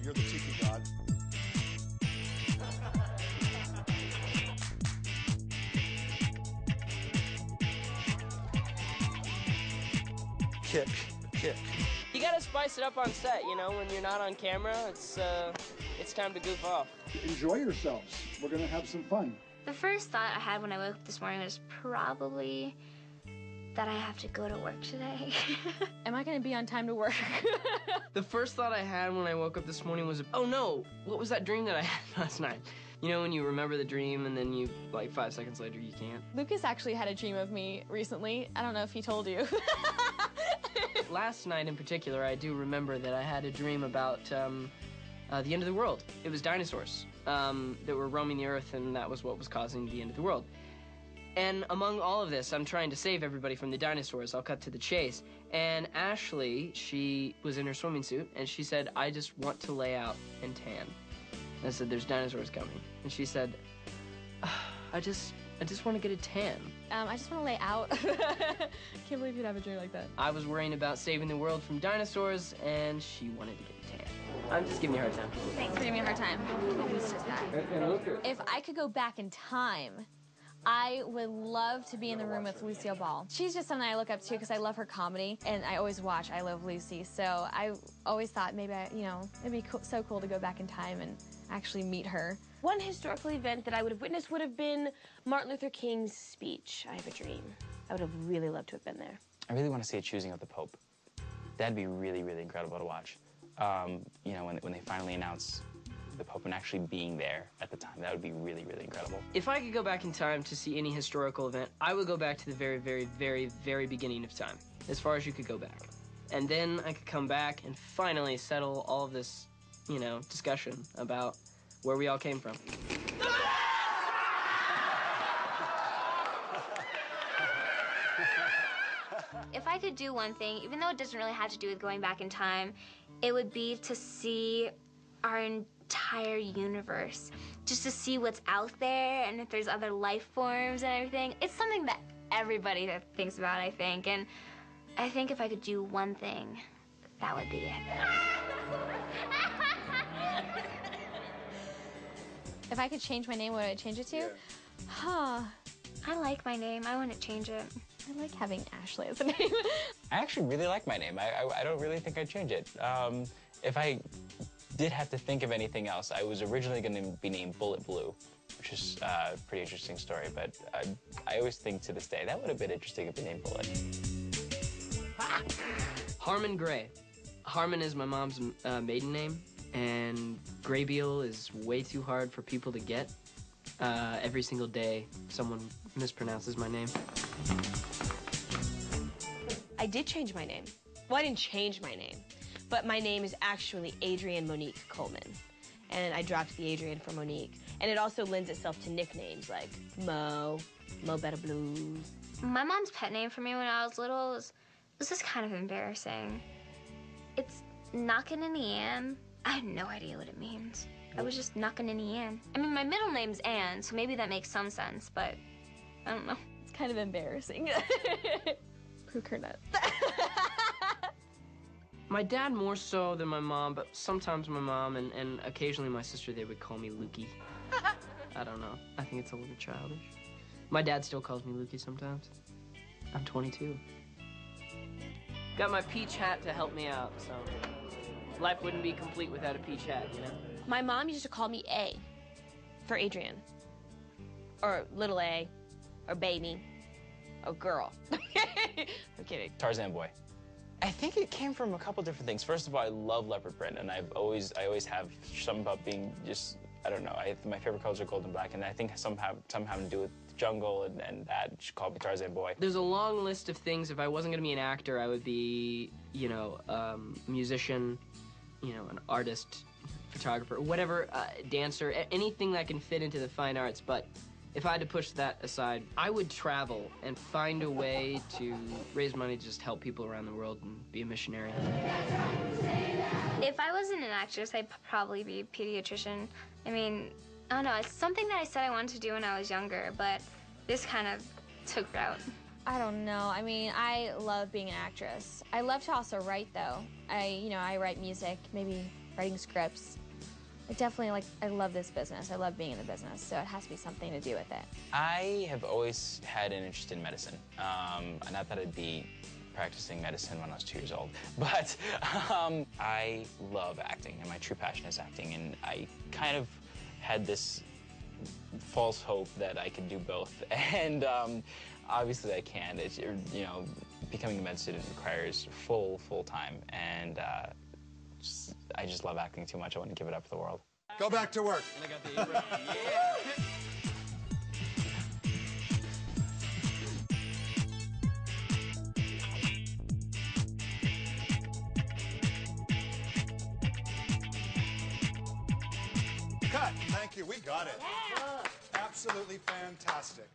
You're the tiki god. Kick, kick. You gotta spice it up on set, you know, when you're not on camera, it's time to goof off. Enjoy yourselves. We're gonna have some fun. The first thought I had when I woke up this morning was probably that I have to go to work today. Am I gonna be on time to work? The first thought I had when I woke up this morning was, oh no, what was that dream that I had last night? You know, when you remember the dream and then you, like 5 seconds later, you can't. Lucas actually had a dream of me recently. I don't know if he told you. Last night in particular, I do remember that I had a dream about the end of the world. It was dinosaurs that were roaming the earth, and that was what was causing the end of the world. And among all of this, I'm trying to save everybody from the dinosaurs. I'll cut to the chase. And Ashley, she was in her swimming suit, and she said, I just want to lay out and tan. And I said, there's dinosaurs coming. And she said, I just want to get a tan. I just want to lay out. Can't believe you'd have a dream like that. I was worrying about saving the world from dinosaurs, and she wanted to get a tan. I'm just giving you a hard time. Thanks for giving me a hard time. Who's just that? If I could go back in time, I would love to be in the room with Lucille Ball. She's just someone I look up to because I love her comedy, and I always watch I Love Lucy. So I always thought maybe it'd be so cool to go back in time and actually meet her. One historical event that I would have witnessed would have been Martin Luther King's speech, I Have a Dream. I would have really loved to have been there. I really want to see a choosing of the Pope. That'd be really, really incredible to watch. You know, when they finally announce the Pope and actually being there at the time, that would be really, really incredible. If I could go back in time to see any historical event, I would go back to the very, very, very, very beginning of time, as far as you could go back. And then I could come back and finally settle all of this, you know, discussion about where we all came from. If I could do one thing, even though it doesn't really have to do with going back in time, it would be to see our entire universe, just to see what's out there and if there's other life forms and everything. It's something that everybody thinks about, I think, and I think if I could do one thing, that would be it. If I could change my name, what would I change it to? Yeah. Huh. I like my name. I wouldn't change it. I like having Ashley as a name. I actually really like my name. I don't really think I'd change it. If I did have to think of anything else, I was originally going to be named Bullet Blue, which is a pretty interesting story, but I always think to this day, that would have been interesting if the named Bullet. Harmon Gray. Harmon is my mom's maiden name, and Graybeal is way too hard for people to get. Every single day, someone mispronounces my name. I did change my name. Well, I didn't change my name, but my name is actually Adrienne Monique Coleman, and I dropped the Adrienne for Monique. And it also lends itself to nicknames like Mo Better Blues. My mom's pet name for me when I was little was just kind of embarrassing. It's Knockin' in the Ann. I have no idea what it means. I was just knocking in the Ann. I mean, my middle name's Ann, so maybe that makes some sense, but I don't know. It's kind of embarrassing. Pooh Kernut. My dad more so than my mom, but sometimes my mom and occasionally my sister, they would call me Lukey. I don't know. I think it's a little childish. My dad still calls me Lukey sometimes. I'm 22. Got my peach hat to help me out, so life wouldn't be complete without a peach hat, you know? My mom used to call me A for Adrienne, or little A, or baby, or girl. I'm kidding. Tarzan Boy. I think it came from a couple different things. First of all, I love leopard print, and I always have something about being just, I don't know, my favorite colors are gold and black, and I think some having to do with jungle and that. She called me Tarzan Boy. There's a long list of things. If I wasn't gonna be an actor, I would be, you know, musician, you know, an artist, photographer, whatever, dancer, anything that can fit into the fine arts. But if I had to push that aside, I would travel and find a way to raise money to just help people around the world and be a missionary. If I wasn't an actress, I'd probably be a pediatrician. I mean, I don't know, it's something that I said I wanted to do when I was younger, but this kind of took route. I don't know. I mean, I love being an actress. I love to also write, though. I write music, maybe writing scripts. definitely, like, I love this business. I love being in the business, so it has to be something to do with it. I have always had an interest in medicine. Not that I'd be practicing medicine when I was 2 years old, but I love acting, and my true passion is acting, and I kind of had this false hope that I could do both, and obviously I can. It's, you know, becoming a med student requires full time, and I just love acting too much. I wouldn't give it up for the world. Go back to work. And I got the apron. Yeah. Cut. Thank you. We got it. Absolutely fantastic.